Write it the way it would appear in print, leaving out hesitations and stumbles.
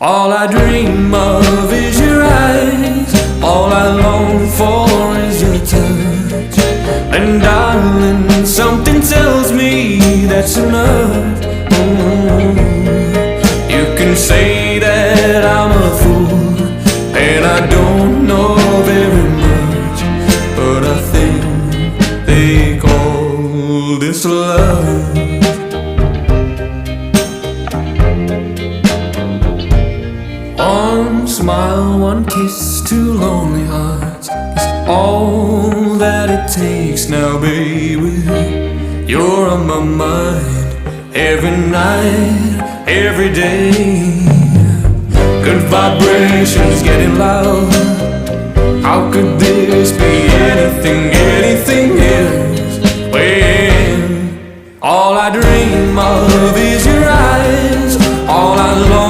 All I dream of is your eyes. All I long for is your touch. And darling, something tells me that's enough. You can say that I'm a fool and I don't know very much, but I think they call this love. One smile, one kiss, two lonely hearts is all that it takes now, baby. You're on my mind every night, every day. Good vibrations getting loud. How could this be anything else when all I dream of is your eyes? All I long